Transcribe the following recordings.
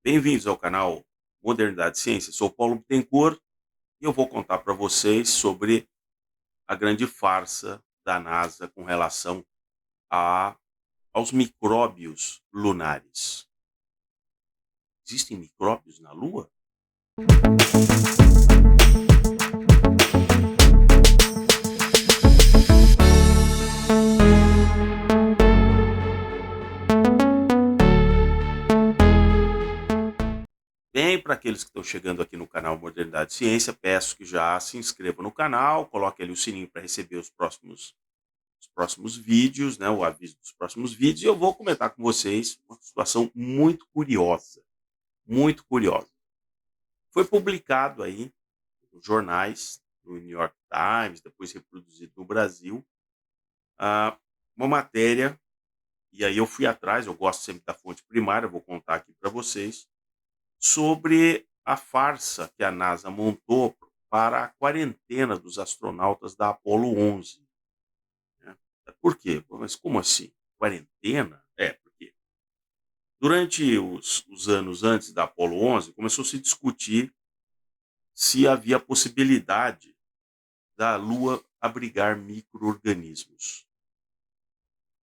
Bem-vindos ao canal Modernidade e Ciência. Sou Paulo Bittencourt e eu vou contar para vocês sobre a grande farsa da NASA com relação a, aos micróbios lunares. Existem micróbios na Lua? Bem, para aqueles que estão chegando aqui no canal Modernidade e Ciência, peço que já se inscrevam no canal, coloquem ali o sininho para receber os próximos vídeos, né, o aviso dos próximos vídeos, e eu vou comentar com vocês uma situação muito curiosa, muito curiosa. Foi publicado aí nos jornais, no New York Times, depois reproduzido no Brasil, ah, uma matéria, e aí eu fui atrás, eu gosto sempre da fonte primária, vou contar aqui para vocês, sobre a farsa que a NASA montou para a quarentena dos astronautas da Apollo 11. Né? Por quê? Mas como assim? Quarentena? Porque durante os anos antes da Apollo 11, começou a se discutir se havia possibilidade da Lua abrigar micro-organismos.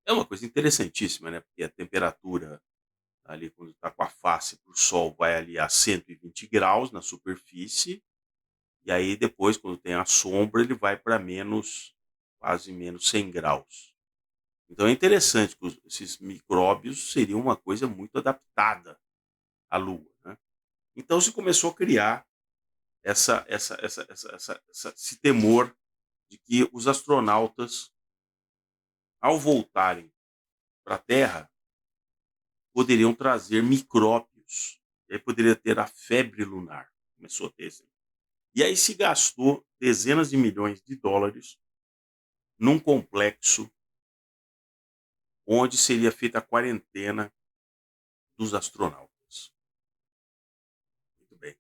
É uma coisa interessantíssima, né? Porque a temperatura ali, quando está com a face para o Sol, vai ali a 120 graus na superfície, e aí depois, quando tem a sombra, ele vai para menos, quase menos 100 graus. Então é interessante que esses micróbios seriam uma coisa muito adaptada à Lua. Né? Então se começou a criar esse temor de que os astronautas, ao voltarem para a Terra, poderiam trazer micróbios. E aí poderia ter a febre lunar. Começou a ter esse. E aí se gastou dezenas de milhões de dólares num complexo onde seria feita a quarentena dos astronautas. Muito bem.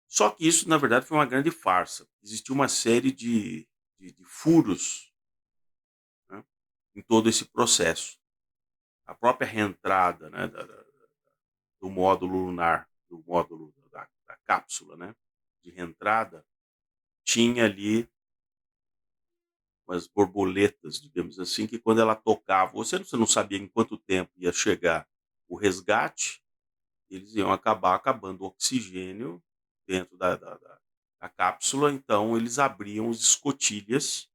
Só que isso, na verdade, foi uma grande farsa. Existiu uma série de furos, né, em todo esse processo. A própria reentrada, né, do módulo lunar, do módulo da cápsula, né, de reentrada, tinha ali umas borboletas, digamos assim, que quando ela tocava, você não sabia em quanto tempo ia chegar o resgate, eles iam acabar acabando o oxigênio dentro da cápsula, então eles abriam as escotilhas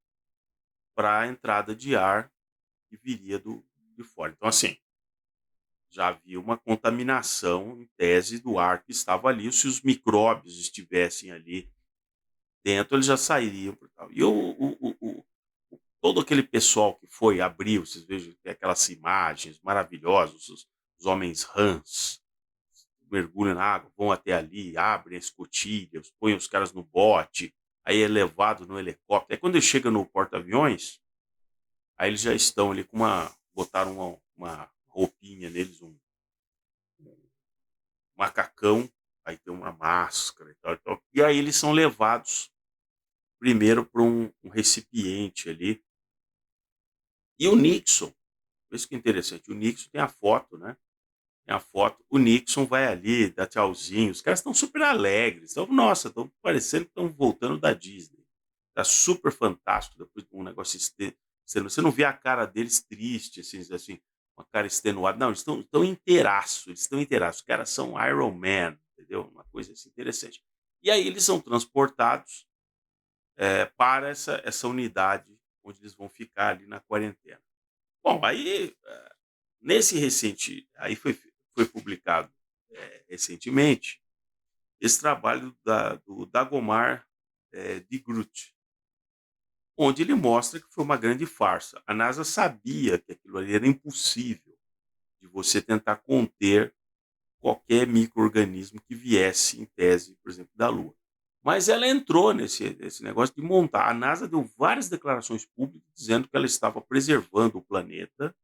para a entrada de ar que viria de fora. Então, assim, já havia uma contaminação, em tese, do ar que estava ali. Se os micróbios estivessem ali dentro, eles já sairiam. Por tal. E todo aquele pessoal que foi, abriu, vocês vejam aquelas imagens maravilhosas, os homens rãs, mergulham na água, vão até ali, abrem a escotilha, põem os caras no bote, aí é levado no helicóptero. Aí quando ele chega no porta-aviões, aí eles já estão ali com botaram uma roupinha neles, um macacão, aí tem uma máscara e tal, e tal. E aí eles são levados primeiro para um recipiente ali. E o Nixon, isso que é interessante, o Nixon tem a foto, né? Tem a foto, o Nixon vai ali, dá tchauzinho, os caras estão super alegres, estão, nossa, estão parecendo que estão voltando da Disney. Tá super fantástico, depois de um negócio você não vê a cara deles triste, assim, uma cara extenuada, não, eles estão inteiraço, eles estão inteiraço, os caras são Iron Man, entendeu? Uma coisa assim interessante. E aí eles são transportados para essa unidade onde eles vão ficar ali na quarentena. Bom, aí nesse recente, aí foi publicado recentemente esse trabalho do Dagomar de Groot, onde ele mostra que foi uma grande farsa. A NASA sabia que aquilo ali era impossível de você tentar conter qualquer micro-organismo que viesse, em tese, por exemplo, da Lua. Mas ela entrou nesse negócio de montar. A NASA deu várias declarações públicas dizendo que ela estava preservando o planeta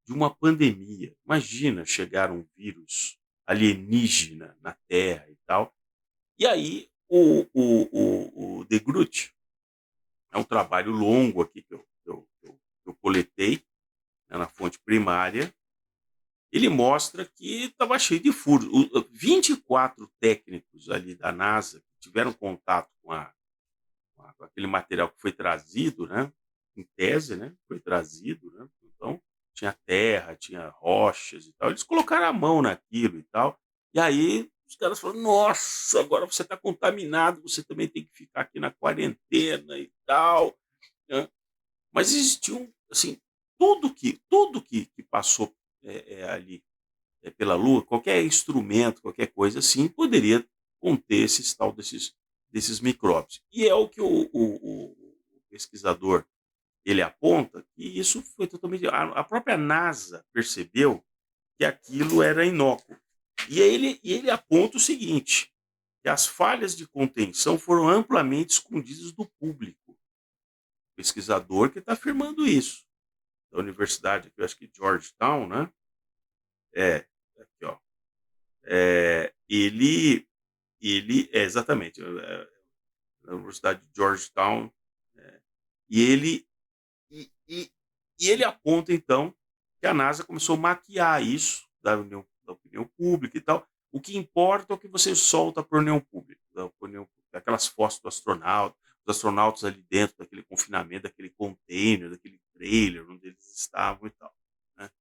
de uma pandemia. Imagina chegar um vírus alienígena na Terra e tal. E aí o The Groot é um trabalho longo aqui que eu coletei, né, na fonte primária, ele mostra que estava cheio de furos. 24 técnicos ali da NASA que tiveram contato com aquele material que foi trazido, né? Em tese, né? Foi trazido, né? Então, tinha terra, tinha rochas e tal. Eles colocaram a mão naquilo e tal. E aí os caras falaram: nossa, agora você está contaminado, você também tem que ficar aqui na quarentena e tal, né? Mas existiu, assim, tudo que passou ali pela Lua, qualquer instrumento, qualquer coisa assim, poderia conter esses tal desses micróbios. E é o que o pesquisador ele aponta que isso foi totalmente. A própria NASA percebeu que aquilo era inócuo. E ele aponta o seguinte: que as falhas de contenção foram amplamente escondidas do público. O pesquisador que está afirmando isso, da universidade, eu acho que Georgetown, né? Aqui, ó. Ele é exatamente na Universidade de Georgetown, e ele e ele aponta então que a NASA começou a maquiar isso da opinião pública e tal. O que importa é o que você solta para a opinião pública, aquelas fotos do astronauta, os astronautas ali dentro daquele confinamento, daquele container, daquele trailer onde eles estavam e tal, né?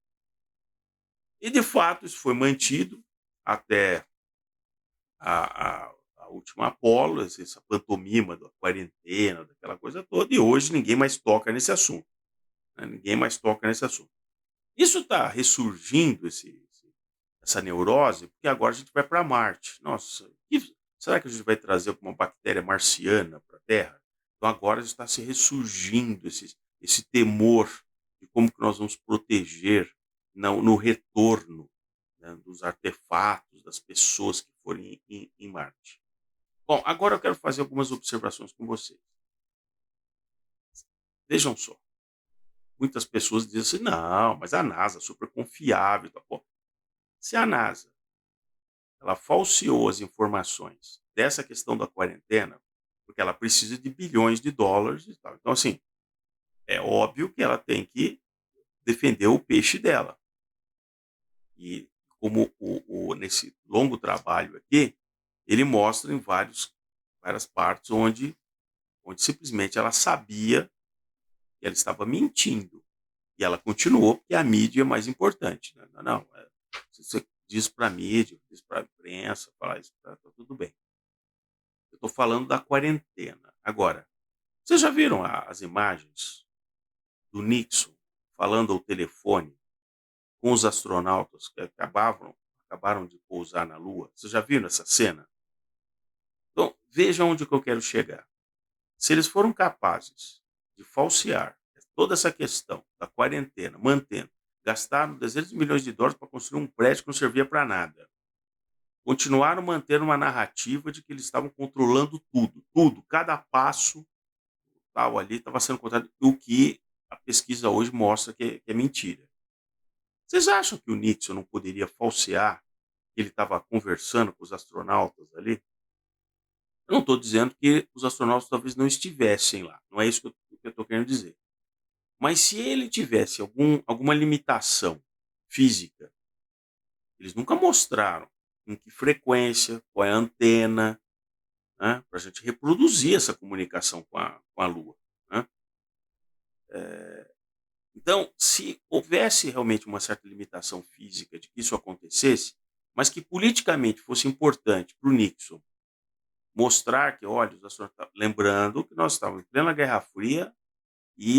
E de fato isso foi mantido até a última Apollo, essa pantomima da quarentena, daquela coisa toda, e hoje ninguém mais toca nesse assunto, né? Ninguém mais toca nesse assunto. Isso está ressurgindo, essa neurose, porque agora a gente vai para Marte. Nossa, será que a gente vai trazer alguma bactéria marciana para a Terra? Então agora está se ressurgindo esse temor de como que nós vamos proteger no retorno, né, dos artefatos, das pessoas que forem em Marte. Bom, agora eu quero fazer algumas observações com vocês. Vejam só, muitas pessoas dizem assim, não, mas a NASA é super confiável. Pô, se a NASA ela falseou as informações dessa questão da quarentena, porque ela precisa de bilhões de dólares e tal. Então, assim, é óbvio que ela tem que defender o peixe dela. E como nesse longo trabalho aqui, ele mostra em várias partes onde simplesmente ela sabia que ela estava mentindo. E ela continuou, porque a mídia é mais importante. Né? Não, se você diz para a mídia, diz para a imprensa, falar isso, tá tudo bem. Eu estou falando da quarentena. Agora, vocês já viram as imagens do Nixon falando ao telefone com os astronautas que acabaram de pousar na Lua? Vocês já viram essa cena? Então, veja onde que eu quero chegar. Se eles foram capazes de falsear toda essa questão da quarentena, mantendo, gastaram dezenas de milhões de dólares para construir um prédio que não servia para nada. Continuaram mantendo uma narrativa de que eles estavam controlando tudo, cada passo tal ali estava sendo controlado, o que a pesquisa hoje mostra que é mentira. Vocês acham que o Nixon não poderia falsear que ele estava conversando com os astronautas ali? Eu não estou dizendo que os astronautas talvez não estivessem lá, não é isso que eu estou querendo dizer. Mas se ele tivesse alguma limitação física, eles nunca mostraram em que frequência, qual é a antena, né, para a gente reproduzir essa comunicação com a Lua. Né? Então, se houvesse realmente uma certa limitação física de que isso acontecesse, mas que politicamente fosse importante para o Nixon mostrar que, olha, lembrando que nós estávamos em plena Guerra Fria e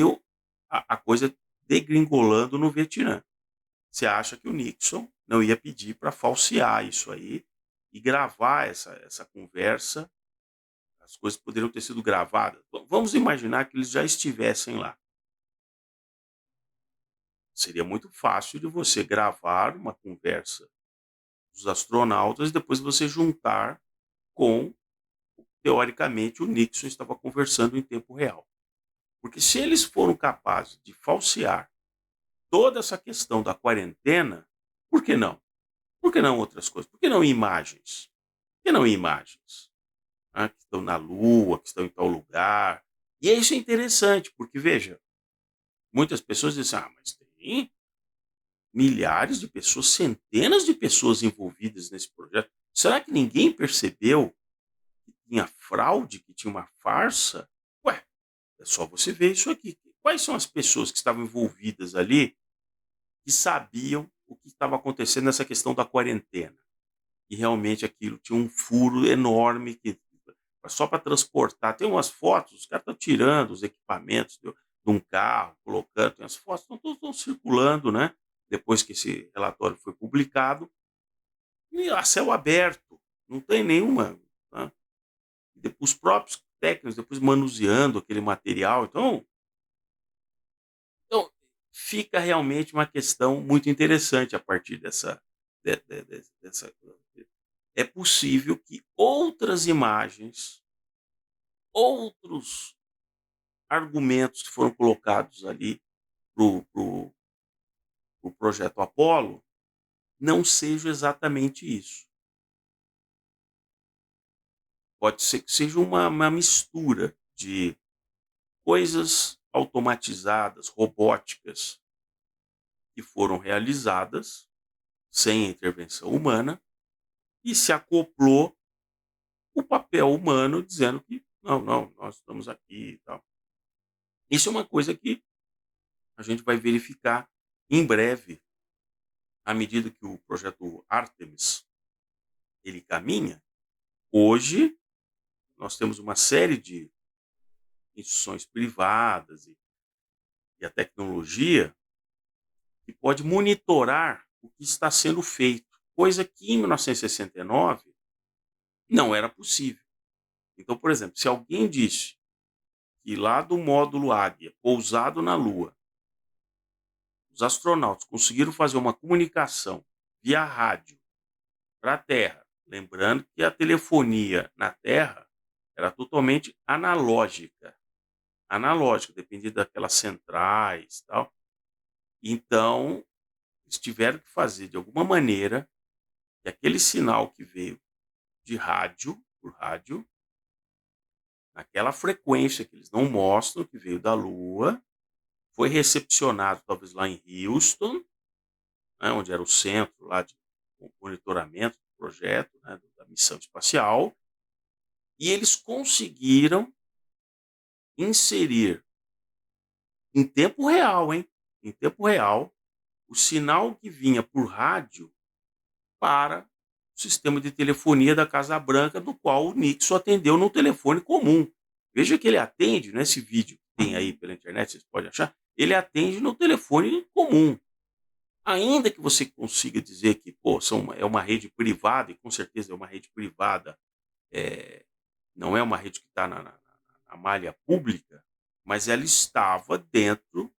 a coisa degringolando no Vietnã. Você acha que o Nixon não ia pedir para falsear isso aí e gravar essa conversa? As coisas poderiam ter sido gravadas. Vamos imaginar que eles já estivessem lá. Seria muito fácil de você gravar uma conversa dos astronautas e depois você juntar com, teoricamente, o Nixon estava conversando em tempo real. Porque se eles foram capazes de falsear toda essa questão da quarentena, por que não? Por que não outras coisas? Por que não imagens? Por que não imagens? Ah, que estão na Lua, que estão em tal lugar. E isso é interessante, porque, veja, muitas pessoas dizem, mas tem milhares de pessoas, centenas de pessoas envolvidas nesse projeto. Será que ninguém percebeu que tinha fraude, que tinha uma farsa? Ué, é só você ver isso aqui. Quais são as pessoas que estavam envolvidas ali que sabiam o que estava acontecendo nessa questão da quarentena? E realmente aquilo tinha um furo enorme que só para transportar. Tem umas fotos, os caras estão tirando os equipamentos de um carro, colocando. Tem as fotos, estão circulando, né? Depois que esse relatório foi publicado, e a céu aberto, não tem nenhuma. Né? Os próprios técnicos depois manuseando aquele material. Então, fica realmente uma questão muito interessante a partir dessa. É possível que outras imagens, outros argumentos que foram colocados ali para o projeto Apollo não sejam exatamente isso. Pode ser que seja uma mistura de coisas automatizadas, robóticas, que foram realizadas sem a intervenção humana e se acoplou o papel humano dizendo que não, não, nós estamos aqui e tal. Isso é uma coisa que a gente vai verificar em breve, à medida que o projeto Artemis ele caminha. Hoje nós temos uma série de instituições privadas e a tecnologia que pode monitorar o que está sendo feito, coisa que em 1969 não era possível. Então, por exemplo, se alguém disse que lá do módulo Águia, pousado na Lua, os astronautas conseguiram fazer uma comunicação via rádio para a Terra, lembrando que a telefonia na Terra era totalmente analógica, dependia daquelas centrais, tal. Então, eles tiveram que fazer de alguma maneira que aquele sinal que veio de rádio, por rádio, naquela frequência que eles não mostram, que veio da Lua, foi recepcionado talvez lá em Houston, né, onde era o centro lá de monitoramento do projeto, né, da missão espacial, e eles conseguiram inserir em tempo real, hein? Em tempo real, o sinal que vinha por rádio para o sistema de telefonia da Casa Branca, do qual o Nixon atendeu no telefone comum. Veja que ele atende, nesse vídeo que tem aí pela internet, vocês podem achar, ele atende no telefone comum. Ainda que você consiga dizer que pô, é uma rede privada, e com certeza é uma rede privada, é, não é uma rede que está na malha pública, mas ela estava dentro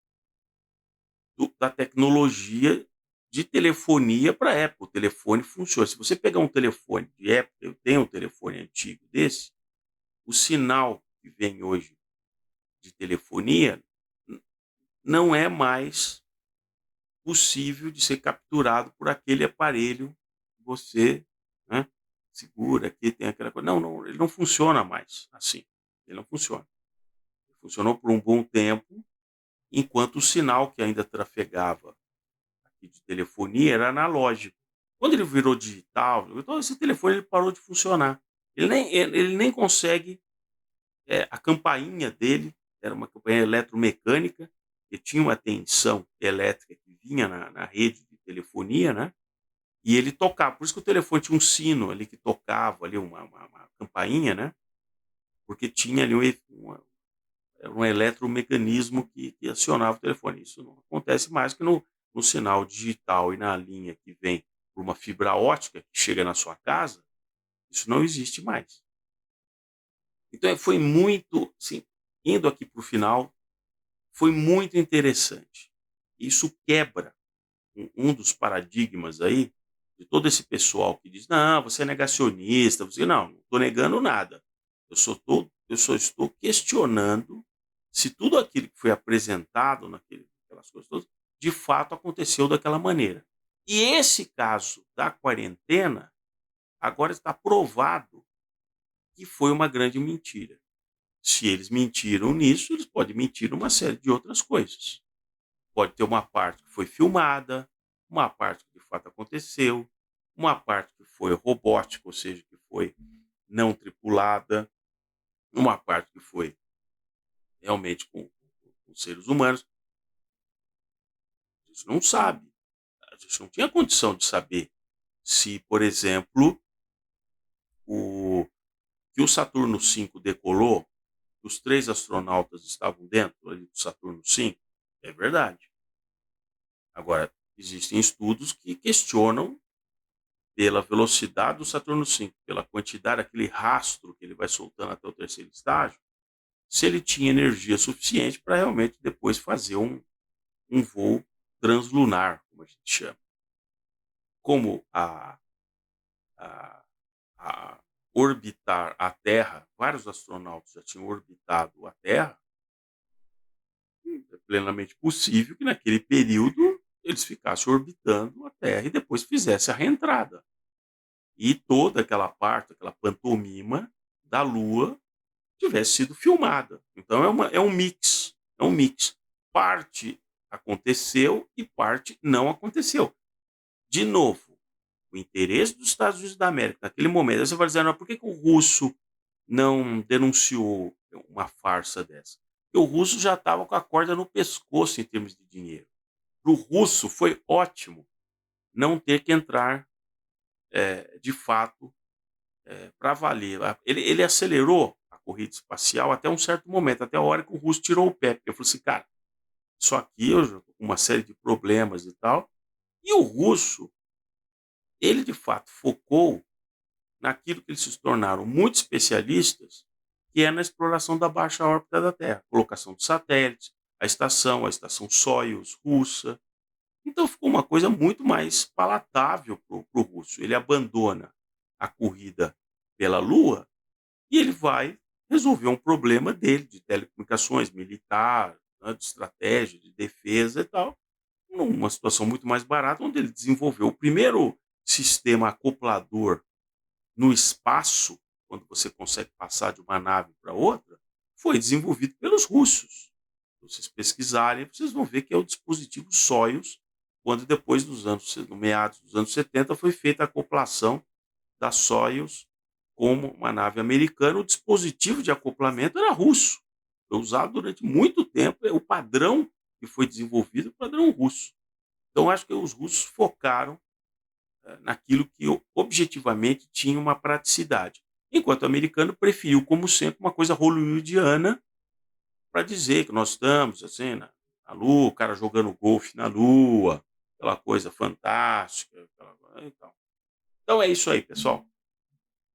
da tecnologia de telefonia para a época. O telefone funciona. Se você pegar um telefone de época, eu tenho um telefone antigo desse, o sinal que vem hoje de telefonia não é mais possível de ser capturado por aquele aparelho que você, né, segura aqui, tem aquela coisa. Não, não, ele não funciona mais assim. Ele não funciona. Ele funcionou por um bom tempo, enquanto o sinal que ainda trafegava aqui de telefonia era analógico. Quando ele virou digital, então esse telefone ele parou de funcionar. Ele nem consegue, a campainha dele era uma campainha eletromecânica, que tinha uma tensão elétrica que vinha na rede de telefonia, né? E ele tocava. Por isso que o telefone tinha um sino ali que tocava ali uma campainha, né? Porque tinha ali era um eletromecanismo que acionava o telefone. Isso não acontece mais que no sinal digital e na linha que vem por uma fibra ótica que chega na sua casa, isso não existe mais. Então foi muito, assim, indo aqui para o final, foi muito interessante. Isso quebra um dos paradigmas aí de todo esse pessoal que diz, não, você é negacionista, você não estou negando nada. Eu só estou questionando se tudo aquilo que foi apresentado naquelas coisas todas, de fato aconteceu daquela maneira. E esse caso da quarentena, agora está provado que foi uma grande mentira. Se eles mentiram nisso, eles podem mentir numa série de outras coisas. Pode ter uma parte que foi filmada, uma parte que de fato aconteceu, uma parte que foi robótica, ou seja, que foi não tripulada, uma parte que foi realmente com seres humanos. A gente não sabe. A gente não tinha condição de saber se, por exemplo, o que o Saturno 5 decolou, que os 3 astronautas estavam dentro ali do Saturno 5, é verdade. Agora, existem estudos que questionam pela velocidade do Saturno 5, pela quantidade, aquele rastro que ele vai soltando até o terceiro estágio, se ele tinha energia suficiente para realmente depois fazer um voo translunar, como a gente chama. Como a, a orbitar a Terra, vários astronautas já tinham orbitado a Terra, é plenamente possível que naquele período eles ficassem orbitando a Terra e depois fizessem a reentrada. E toda aquela parte, aquela pantomima da Lua tivesse sido filmada. Então é um mix, é um mix. Parte aconteceu e parte não aconteceu. De novo, o interesse dos Estados Unidos da América naquele momento, aí você vai dizer, não, por que o russo não denunciou uma farsa dessa? Porque o russo já estava com a corda no pescoço em termos de dinheiro. Para o russo foi ótimo não ter que entrar de fato para valer. Ele acelerou a corrida espacial até um certo momento, até a hora que o russo tirou o pé. Porque ele falou assim, cara, isso aqui eu já tô com uma série de problemas e tal. E o russo, ele de fato focou naquilo que eles se tornaram muito especialistas, que é na exploração da baixa órbita da Terra, colocação de satélites, a estação Soyuz russa. Então ficou uma coisa muito mais palatável para o russo. Ele abandona a corrida pela Lua e ele vai resolver um problema dele de telecomunicações, militar, né, de estratégia, de defesa e tal, numa situação muito mais barata, onde ele desenvolveu o primeiro sistema acoplador no espaço, quando você consegue passar de uma nave para outra, foi desenvolvido pelos russos. Se vocês pesquisarem, vocês vão ver que é o dispositivo Soyuz, quando depois no meados dos anos 70, foi feita a acoplação da Soyuz como uma nave americana. O dispositivo de acoplamento era russo. Foi usado durante muito tempo. O padrão que foi desenvolvido é o padrão russo. Então, acho que os russos focaram naquilo que objetivamente tinha uma praticidade. Enquanto o americano preferiu, como sempre, uma coisa hollywoodiana para dizer que nós estamos assim, na Lua, o cara jogando golfe na Lua, aquela coisa fantástica. Então é isso aí, pessoal.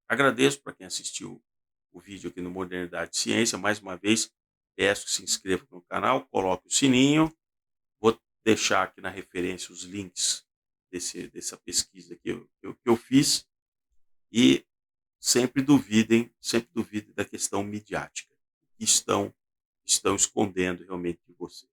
Agradeço para quem assistiu o vídeo aqui no Modernidade e Ciência. Mais uma vez, peço que se inscreva no canal, coloque o sininho. Vou deixar aqui na referência os links dessa pesquisa que eu fiz. E sempre duvidem da questão midiática. O que estão escondendo realmente de você.